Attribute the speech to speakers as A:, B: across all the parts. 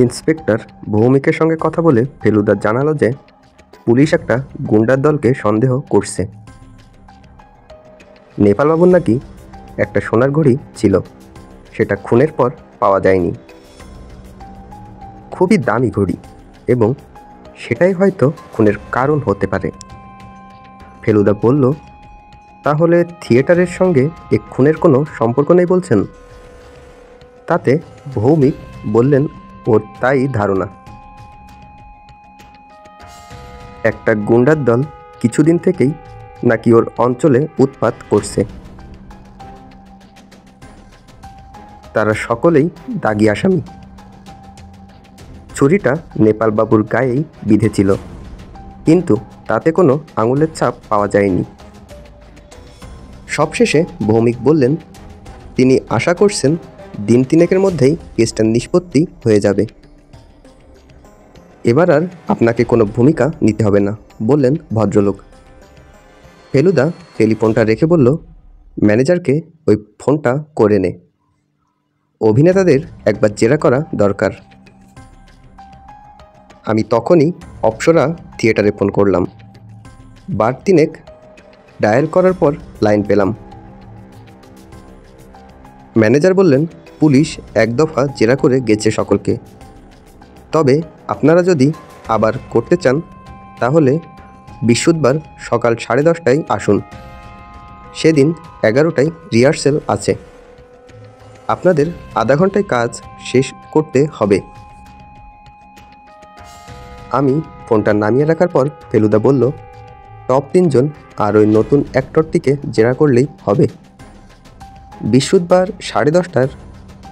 A: Inspector ভৌমিকের সঙ্গে কথা বলে ফেলুদা জানালো যে পুলিশ একটা গুন্ডার দলকে সন্দেহ করছে। নেপালবাবুর নাকি একটা সোনার ঘড়ি ছিল, সেটা খুনের পর পাওয়া যায়নি। খুবই দামি ঘড়ি, এবং সেটাই হয়তো খুনের কারণ হতে পারে। ফেলুদা বলল, তাহলে থিয়েটারের সঙ্গে এ খুনের কোনো সম্পর্ক নেই বলছেন? তাতে ভৌমিক বললেন ওর তাই ধারণা। একটা গুন্ডার দল কিছুদিন থেকেই নাকি ওর অঞ্চলে উৎপাত করছে। তারা সকলেই দাগি আসামি। ছুরিটা নেপালবাবুর গায়েই বিঁধেছিল, কিন্তু তাতে কোনো আঙুলের ছাপ পাওয়া যায়নি। সবশেষে ভৌমিক বললেন তিনি আশা করছেন দিন তিনেকের মধ্যেই কেসটা নিষ্পত্তি হয়ে যাবে। এবার আর আপনাকে কোনো ভূমিকা নিতে হবে না, বললেন ভদ্রলোক। ফেলুদা টেলিফোনটা রেখে বলল, ম্যানেজারকে ওই ফোনটা করে নে, অভিনেতাদের একবার জেরা করা দরকার। আমি তখনই অপ্সরা থিয়েটারে ফোন করলাম। বার তিনেক ডায়াল করার পর লাইন পেলাম। ম্যানেজার বললেন পুলিশ এক দফা জেরা করে গেছে সকলকে, তবে আপনারা যদি আবার করতে চান তাহলে বৃহস্পতিবার সকাল 10:30টায় আসুন। সেদিন 11টায় রিহার্সেল আছে। আপনাদের আধা ঘন্টায় কাজ শেষ করতে হবে। আমি ফোনটা নামিয়ে রাখার পর ফেলুদা বলল, টপ 3 জন আর ওই নতুন অ্যাক্টরটিকে জেরা করলেই হবে। বৃহস্পতিবার 10:30টার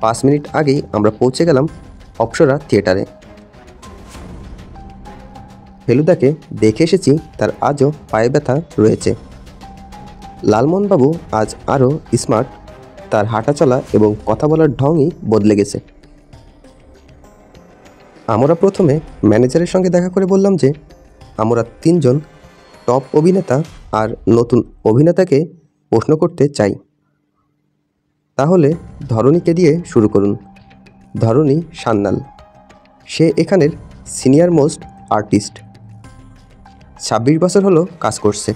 A: 5 মিনিট আগেই আমরা পৌঁছে গেলাম অপ্সরা থিয়েটারে। ফেলুদাকে দেখে এসেছি, তার আজও পায়ে ব্যথা রয়েছে। লালমোহনবাবু আজ আরও স্মার্ট, তার হাঁটা চলা এবং কথা বলার ঢংই বদলে গেছে। আমরা প্রথমে ম্যানেজারের সঙ্গে দেখা করে বললাম যে আমরা 3 জন টপ অভিনেতা আর নতুন অভিনেতাকে প্রশ্ন করতে চাই। তাহলে ধরণীকে দিয়ে শুরু করুন। ধরণী সান্যাল, সে এখানের সিনিয়র মোস্ট আর্টিস্ট, 26 বছর হলো কাজ করছে।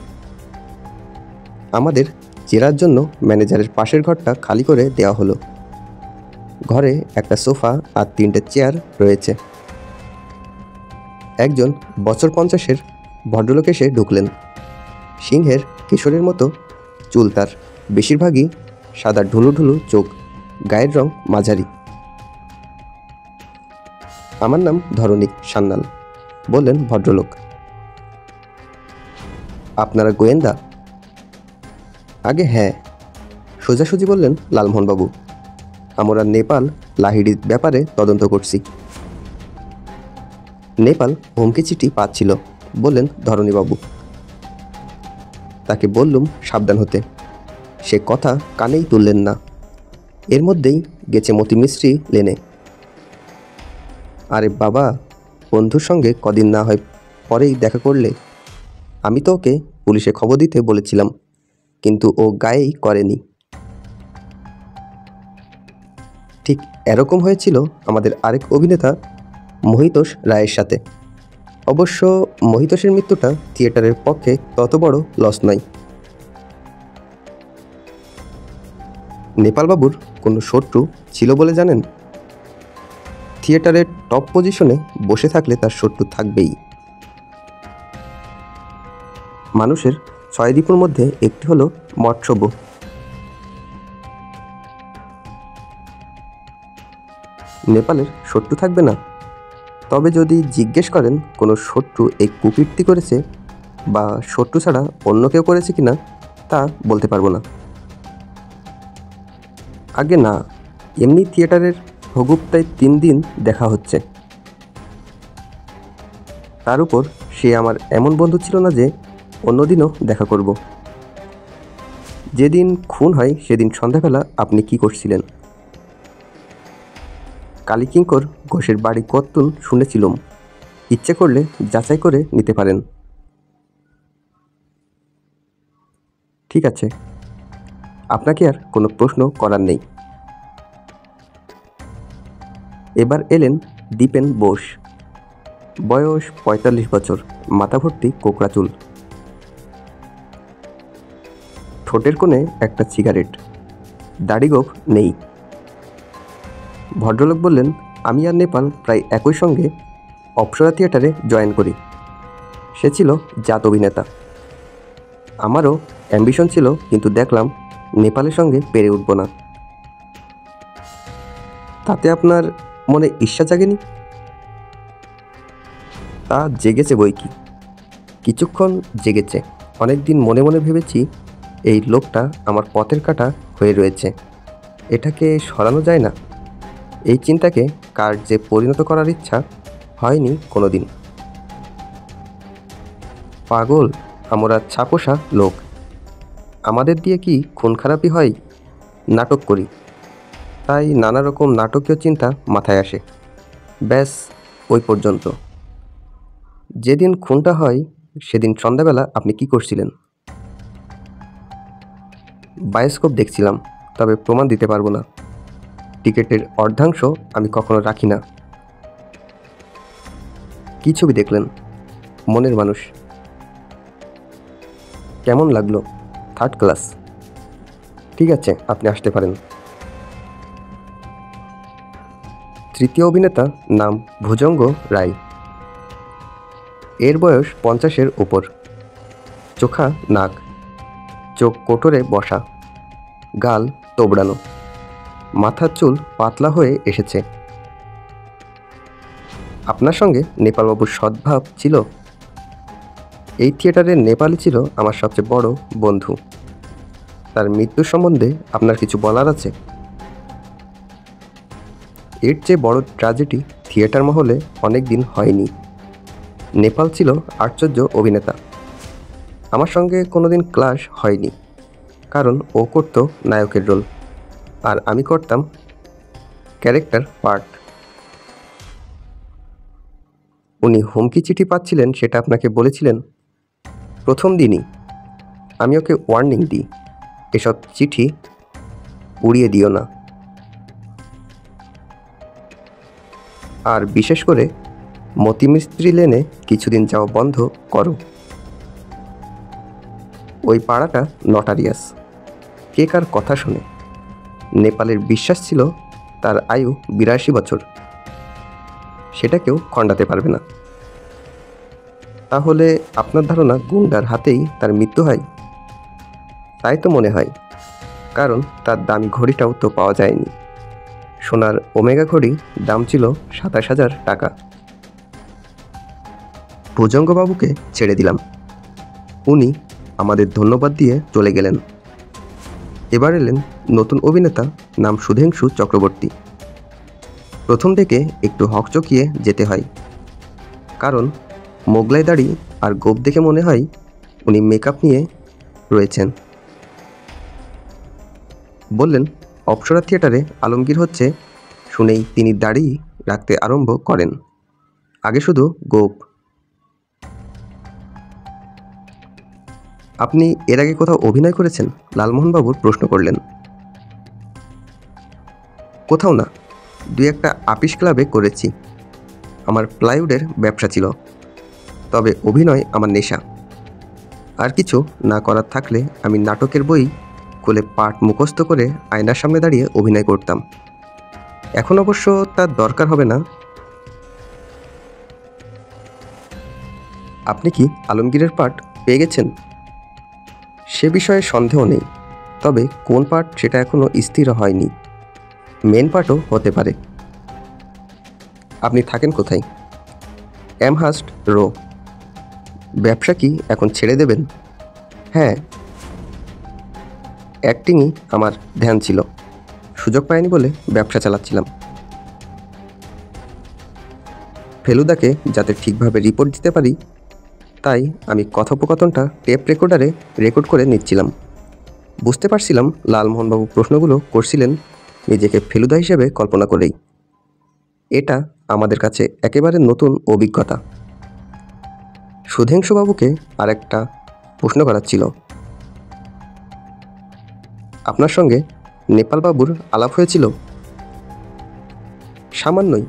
A: আমাদের জেরার জন্য ম্যানেজারের পাশের ঘরটা খালি করে দেওয়া হলো। ঘরে একটা সোফা আর 3টে চেয়ার রয়েছে। একজন বছর 50-এর ভদ্রলোক এসে ঢুকলেন। সিংহের কিশোরের মতো চুল তার, বেশিরভাগই সাদা ঢুলু ঢুলু চোখ, গায়ের রং মাঝারি। আমার নাম ধরণী সান্যাল, বললেন ভদ্রলোক। আপনারা গোয়েন্দা? আগে হ্যাঁ, সোজাসুজি বললেন লালমোহনবাবু। আমরা নেপাল লাহিড়ির ব্যাপারে তদন্ত করছি। নেপাল হুমকি চিঠি পাচ্ছিল, বললেন ধরণীবাবু। তাকে বললুম সাবধান হতে, সে কথা কানেই তুললেন না। এর মধ্যেই গেছে মতি মিস্ত্রি লেনে। আরে বাবা, বন্ধুর সঙ্গে কদিন না হয় পরেই দেখা করলে। আমি তো ওকে পুলিশে খবর দিতে বলেছিলাম, কিন্তু ও গায়েই করেনি। ঠিক এরকম হয়েছিল আমাদের আরেক অভিনেতা মহিতোষ রায়ের সাথে। অবশ্য মহিতোষের মৃত্যুটা থিয়েটারের পক্ষে তত বড় লস নয়। নেপালবাবুর কোনো শত্রু ছিল বলে জানেন? থিয়েটারের টপ পজিশনে বসে থাকলে তার শত্রু থাকবেই। মানুষের 6 রিপুর মধ্যে একটি হলো মৎস্যব। নেপালের শত্রু থাকবে না? তবে যদি জিজ্ঞেস করেন কোনো শত্রু এই কুকীর্তি করেছে বা শত্রু ছাড়া অন্য কেউ করেছে কিনা, তা বলতে পারবো না। আগে না, এমনি থিয়েটারের ভগুপ্তায় 3 দিন দেখা হচ্ছে। তার উপর সে আমার এমন বন্ধু ছিল না যে অন্যদিনও দেখা করব। যেদিন খুন হয় সেদিন সন্ধ্যাবেলা আপনি কি করছিলেন? কালীকিঙ্কর ঘোষের বাড়ি কত্তুন শুনেছিলুম। ইচ্ছে করলে যাচাই করে নিতে পারেন। ঠিক আছে, আপনাকে আর কোনো প্রশ্ন করার নেই। এবার এলেন দীপেন বোস, বয়স ৪৫ বছর, মাথা ভর্তি কোকড়া চুল, ঠোঁটের কোণে একটা সিগারেট, দাড়ি-গোঁফ নেই। ভদ্রলোক বললেন, আমি আর নেপাল প্রায় একই সঙ্গে অপ্সরা থিয়েটারে জয়েন করি। সে ছিল জাত অভিনেতা। আমারও অ্যাম্বিশন ছিল, কিন্তু দেখলাম নেপালের সঙ্গে পেরে উঠব না। তাতে আপনার মনে ঈর্ষা জাগেনি? তা জেগেছে বই কি, কিছুক্ষণ জেগেছে। অনেক দিন মনে মনে ভেবেছি এই লোকটা আমার পথের কাঁটা হয়ে রয়েছে, এটাকে সরানো যায় না। এই চিন্তাকে কার্যে পরিণত করার ইচ্ছা হয়নি কোনো দিন। পাগল, আমরা ছাপোষা লোক, আমাদের দিয়ে কি খুন খারাপি হয়? নাটক করি, তাই নানা রকম নাটকীয় চিন্তা মাথায় আসে। ব্যাস, ওই পর্যন্ত। যেদিন খুনটা হয় সেদিন সন্ধ্যাবেলা আপনি কি করছিলেন? বায়োস্কোপ দেখছিলাম, তবে প্রমাণ দিতে পারবো না। টিকিটের অর্ধাংশ আমি কখনো রাখি না। কি ছবি দেখলেন? মনের মানুষ। কেমন লাগলো? Third class. ঠিক আছে, আপনি আসতে পারেন। তৃতীয় অভিনেতা নাম ভুজঙ্গ রায়। এর বয়স 50-এর উপর, চোখা নাক, চোখ কোটরে বসা, গাল তোবড়ানো, মাথার চুল পাতলা হয়ে এসেছে। আপনার সঙ্গে নেপালবাবুর সদ্ভাব ছিল। এই থিয়েটারের নেপালি ছিল আমার সবচেয়ে বড় বন্ধু। তার মৃত্যু সম্বন্ধে আপনার কিছু বলার আছে? এর চেয়ে বড় ট্র্যাজেডি থিয়েটার মহলে অনেক দিন হয়নি। নেপাল ছিল আশ্চর্য অভিনেতা। আমার সঙ্গে কোনোদিন ক্লাশ হয়নি, কারণ ও করত নায়কের রোল আর আমি করতাম ক্যারেক্টার পার্ট। উনি হুমকি চিঠি পাচ্ছিলেন সেটা আপনাকে বলেছিলেন? প্রথম দিনই আমি ওকে ওয়ার্নিং দিই, এসব চিঠি উড়িয়ে দিও না, আর বিশেষ করে মতি মিস্ত্রি লেনে কিছুদিন যাওয়া বন্ধ করো। ওই পাড়াটা নটারিয়াস, কে কার কথা শোনে। নেপালের বিশ্বাস ছিল তার আয়ু 82 বছর, সেটা কেউ খণ্ডাতে পারবে না। তাহলে আপনার ধারণা গুন্ডার হাতেই তার মৃত্যু হয়? তাই তো মনে হয়, কারণ তার দামি ঘড়িটাও তো পাওয়া যায়নি। সোনার ওমেগা ঘড়ি দাম ছিল 27,000 টাকা। ভুজঙ্গবাবুকে ছেড়ে দিলাম, উনি আমাদের ধন্যবাদ দিয়ে চলে গেলেন। এবার এলেন নতুন অভিনেতা, নাম সুধেংশু চক্রবর্তী। প্রথম থেকে একটু হকচকিয়ে যেতে হয়, কারণ মোগলাই দাড়ি আর গোঁফ দেখে মনে হয় উনি মেকআপ নিয়ে রয়েছেন। বললেন, অপ্সরা থিয়েটারে আলমগীর হচ্ছে, শুনেই তিনি দাড়ি রাখতে আরম্ভ করেন। আগে শুধু গোঁফ। আপনি এর আগে কোথাও অভিনয় করেছেন? লালমোহনবাবুর প্রশ্ন করলেন। কোথাও না, 2-1টা আপিস ক্লাবে করেছি। আমার প্লাইউডের ব্যবসা ছিল, তবে অভিনয় আমার নেশা। আর কিছু না করার থাকলে আমি নাটকের বই খুলে পাঠ মুখস্থ করে আয়নার সামনে দাঁড়িয়ে অভিনয় করতাম। এখন অবশ্য তার দরকার হবে না। আপনি কি আলমগীরের পাঠ পেয়ে গেছেন? সে বিষয়ে সন্দেহ নেই, তবে কোন পাঠ সেটা এখনও স্থির হয়নি। মেন পাঠও হতে পারে। আপনি থাকেন কোথায়? Amherst Row. ব্যবসা কি এখন ছেড়ে দেবেন? হ্যাঁ, অ্যাক্টিংই আমার ধ্যান ছিল, সুযোগ পাইনি বলে ব্যবসা চালাচ্ছিলাম। ফেলুদাকে যাতে ঠিকভাবে রিপোর্ট দিতে পারি, তাই আমি কথোপকথনটা টেপ রেকর্ডারে রেকর্ড করে নিচ্ছিলাম। বুঝতে পারছিলাম লালমোহনবাবু প্রশ্নগুলো করছিলেন নিজেকে ফেলুদা হিসেবে কল্পনা করেই। এটা আমাদের কাছে একেবারে নতুন অভিজ্ঞতা। সুধেংশুবাবুকে আরেকটা প্রশ্ন করার ছিল। আপনার সঙ্গে নেপালবাবুর আলাপ হয়েছিল? সামান্যই।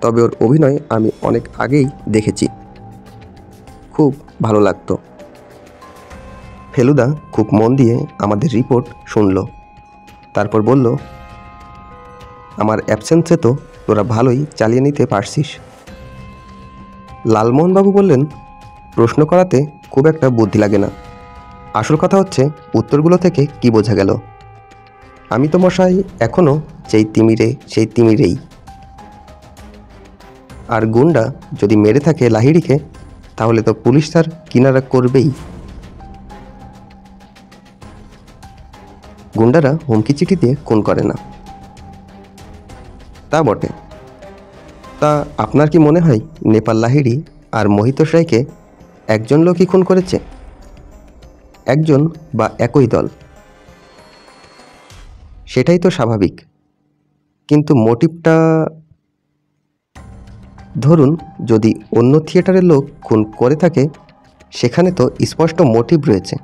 A: তবে ওর অভিনয় আমি অনেক আগেই দেখেছি, খুব ভালো লাগতো। ফেলুদা খুব মন দিয়ে আমাদের রিপোর্ট শুনল, তারপর বলল, আমার অ্যাবসেন্সে তো তোরা ভালোই চালিয়ে নিতে পারছিস। লালমোহনবাবু বললেন, প্রশ্ন করাতে খুব একটা বুদ্ধি লাগে না, আসল কথা হচ্ছে উত্তরগুলো থেকে কি বোঝা গেল। আমি তো মশাই এখনও যেই তিমিরে সেই তিমিরেই। আর গুন্ডা যদি মেরে থাকে লাহিড়িকে, তাহলে তো পুলিশ তার কিনারা করবেই। গুন্ডারা হুমকি চিঠি দিয়ে খুন করে না। তা বটে। তা আপনার কি মনে হয় নেপাল লাহিড়ি আর মহিতোষ রায়কে একজন লোকই খুন করেছে? একজন বা একই দল? সেটাই তো স্বাভাবিক, কিন্তু মোটিভটা ধরুন যদি অন্য থিয়েটারের লোক খুন করে থাকে, সেখানে তো স্পষ্ট মোটিভ রয়েছে।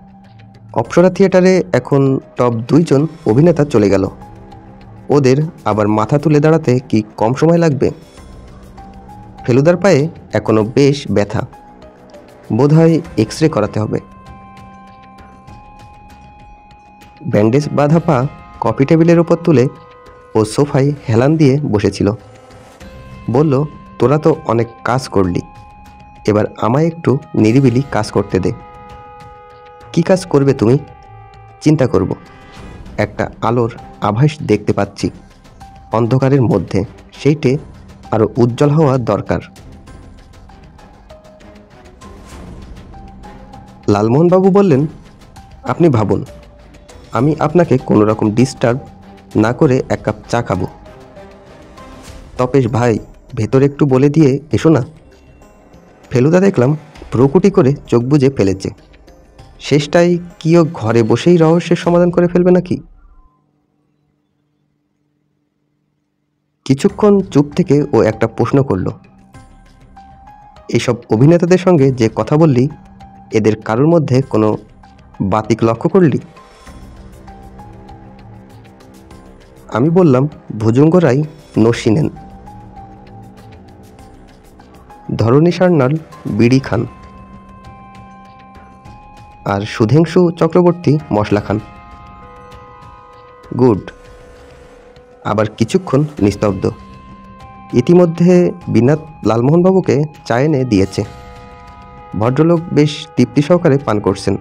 A: অপ্সরা থিয়েটারে এখন টপ 2 জন অভিনেতা চলে গেল, ওদের আবার মাথা তুলে দাঁড়াতে কি কম সময় লাগবে? ফেলুদার পায়ে এখনো বেশ ব্যথা, বোধহয় এক্স-রে করাতে হবে। ব্যান্ডেজ বাঁধা পা কফি টেবিলের ওপর তুলে ও সোফায় হেলান দিয়ে বসেছিল। বলল, তোরা তো অনেক কাজ করলি, এবার আমায় একটু নিরিবিলি কাজ করতে দে। কি কাজ করবে তুমি? চিন্তা করব। একটা আলোর আভাস দেখতে পাচ্ছি অন্ধকারের মধ্যে, সেইটে আরো উজ্জ্বল হওয়া দরকার। লালমোহনবাবু বললেন, আপনি ভাবুন, আমি আপনাকে কোনো রকম ডিস্টার্ব না করে এক কাপ চা খাবো। তপেশ ভাই, ভেতরে একটু বলে দিয়ে এসো না। ফেলুদা দেখলাম ভ্রুকুটি করে চোখ বুজে ফেলেছে। শেষটাই কি ও ঘরে বসেই রহস্যের সমাধান করে ফেলবে নাকি? কিছুক্ষণ চুপ থেকে ও একটা প্রশ্ন করল, এইসব অভিনেতাদের সঙ্গে যে কথা বললি, এদের কারোর মধ্যে কোনো বাতিক লক্ষ্য করলি? আমি বললাম, ভুজঙ্গ রায় নস্যি নেন, ধরণী সান্যাল বিড়ি খান, আর সুধেংশু চক্রবর্তী মশলা খান। গুড। আবার কিছুক্ষণ নিস্তব্ধ। ইতিমধ্যে বিনাথ লালমোহনবাবুকে চা এনে দিয়েছে। ভদ্রলোক বেশ তৃপ্তি সহকারে পান করছেন।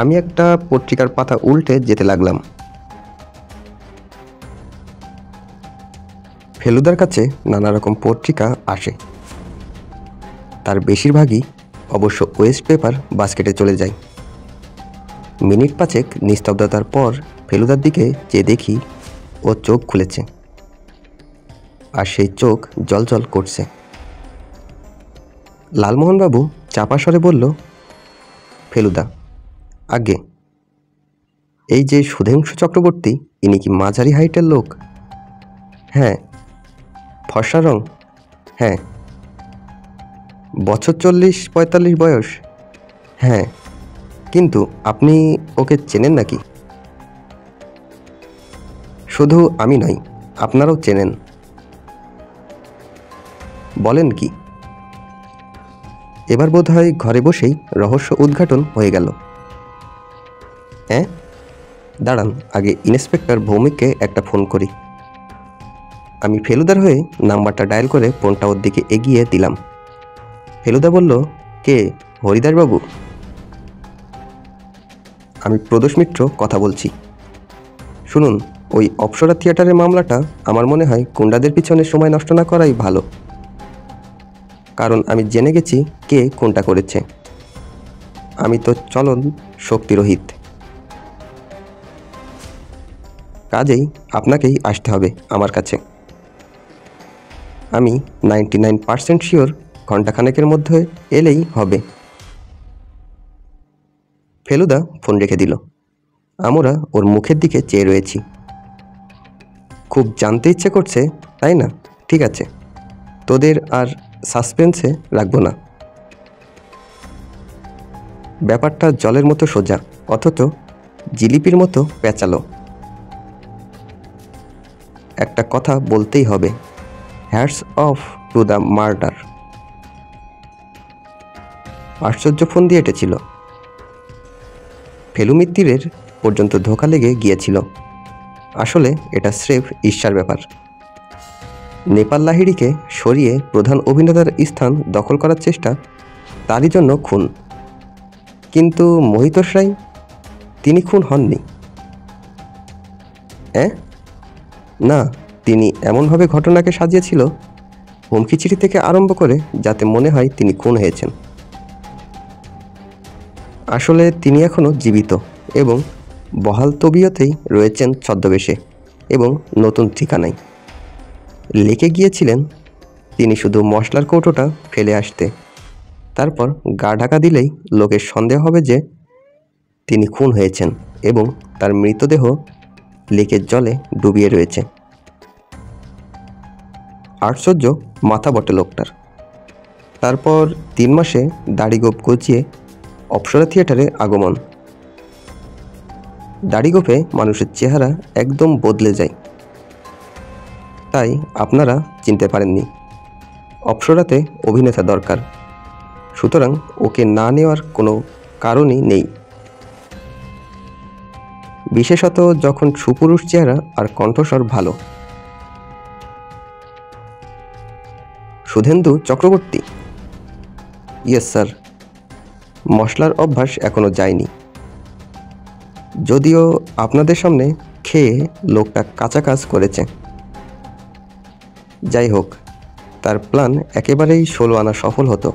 A: আমি একটা পত্রিকার পাতা উল্টে যেতে লাগলাম। ফেলুদার কাছে নানা রকম পত্রিকা আসে, তার বেশিরভাগই অবশ্য ওয়েস্ট পেপার বাস্কেটে চলে যায়। মিনিট 5 নিস্তব্ধতার পর ফেলুদার দিকে যে দেখি ও চোখ খুলেছে, আর সেই চোখ জলজল করছে। লালমোহনবাবু চাপা স্বরে বলল, ফেলুদা, আগে এই যে সুধেংশু চক্রবর্তী, ইনি কি মাঝারি হাইটের লোক? হ্যাঁ। ফর্সা রং? হ্যাঁ। বছর 40-45 বয়স? হ্যাঁ। কিন্তু আপনি ওকে চেনেন নাকি? শুধু আমি নই, আপনারাও চেনেন। বলেন কি? এবার বোধহয় ঘরে বসেই রহস্য উদ্ঘাটন হয়ে গেল। হ্যাঁ, দাঁড়ান, আগে ইন্সপেক্টর ভৌমিককে একটা ফোন করি। আমি ফেলুদার হয়ে নাম্বারটা ডায়াল করে ফোনটা ওর দিকে এগিয়ে দিলাম। ফেলুদা বলল, কে? হরিদাসবাবু? আমি প্রদোষ মিত্র কথা বলছি। শুনুন, ওই অপ্সরা থিয়েটারের মামলাটা আমার মনে হয় গুন্ডাদের পিছনে সময় নষ্ট না করাই ভালো, কারণ আমি জেনে গেছি কে কোনটা করেছে। আমি তো চলন শক্তিরহিত, কাজেই আপনাকেই আসতে হবে আমার কাছে। আমি 99% শিওর ঘণ্টাখানেকের মধ্যে এলেই হবে। ফেলুদা ফোন রেখে দিল। আমরা ওর মুখের দিকে চেয়ে রয়েছি। খুব জানতে ইচ্ছে করছে, তাই না? ঠিক আছে, তোদের আর সাসপেন্সে রাখবো না। ব্যাপারটা জলের মতো সোজা, অথচ জিলিপির মতো পেঁচালো। একটা কথা বলতেই হবে, hats off to the murder. আশ্চর্য ফোন দিয়ে এঁটেছিল। ফেলু মিত্তিরের পর্যন্ত ধোঁকা লেগে গিয়েছিল। আসলে এটা স্রেফ ঈর্ষার ব্যাপার। নেপাল লাহিড়িকে সরিয়ে প্রধান অভিনেতার স্থান দখল করার চেষ্টা, তারই জন্য খুন। কিন্তু মহিতোষ রায়, তিনি খুন হননি। না, তিনি এমনভাবে ঘটনাকে সাজিয়েছিল, হুমকি চিঠি থেকে আরম্ভ করে, যাতে মনে হয় তিনি খুন হয়েছেন। আসলে তিনি এখনও জীবিত এবং বহাল তবিয়তেই রয়েছেন ছদ্মবেশে এবং নতুন ঠিকানায়। লিখে গিয়েছিলেন তিনি শুধু মশলার কৌটোটা ফেলে আসতে, তারপর গা ঢাকা দিলেই লোকের সন্দেহ হবে যে তিনি খুন হয়েছেন এবং তার মৃতদেহ লেকের জলে ডুবিয়ে রয়েছে। আশ্চর্য মাথা বটে লোকটার। তারপর 3 মাসে দাড়িগোপ গজিয়ে অপ্সরা থিয়েটারে আগমন। দাড়িগোপে মানুষের চেহারা একদম বদলে যায়, তাই আপনারা চিনতে পারেননি। অপ্সরাতে অভিনেতা দরকার, সুতরাং ওকে না নেওয়ার কোনো কারণই নেই, বিশেষত যখন সুপুরুষ চেহারা আর কণ্ঠস্বর ভালো। সুধেন্দু চক্রবর্তী? Yes sir. মশলার অভ্যাস এখনো যায়নি, যদিও আপনাদের সামনে খেয়ে লোকটা কাঁচা কাজ করেছে। যাই হোক, তার প্ল্যান একেবারেই 16 আনা সফল হতো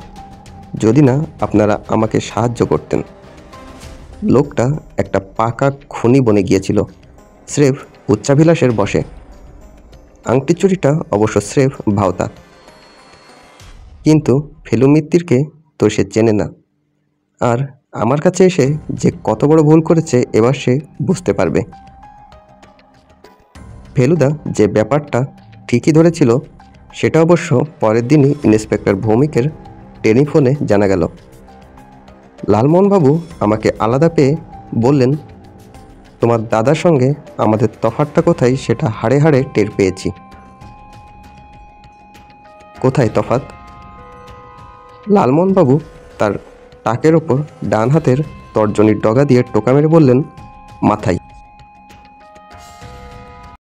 A: যদি না আপনারা আমাকে সাহায্য করতেন। লোকটা একটা পাকা খুনি বনে গিয়েছিল, স্রেফ উচ্চাভিলাষের বশে। আংটি চুরিটা অবশ্য স্রেফ ভাওতা। কিন্তু ফেলু মিত্তিরকে তো সে চেনে না, আর আমার কাছে এসে যে কত বড় ভুল করেছে এবার সে বুঝতে পারবে। ফেলুদা যে ব্যাপারটা ঠিকই ধরেছিল সেটা অবশ্য পরের দিনই ইন্সপেক্টর ভৌমিকের টেলিফোনে জানা গেল। লালমোহনবাবু আমাকে আলাদা পেয়ে বললেন, তোমার দাদার সঙ্গে আমাদের তফাৎটা কোথায় সেটা হাড়ে হাড়ে টের পেয়েছি। কোথায় তফাৎ? লালমোহনবাবু তার টাকের ওপর ডান হাতের তর্জনীর ডগা দিয়ে টোকা মেরে বললেন, মাথায়।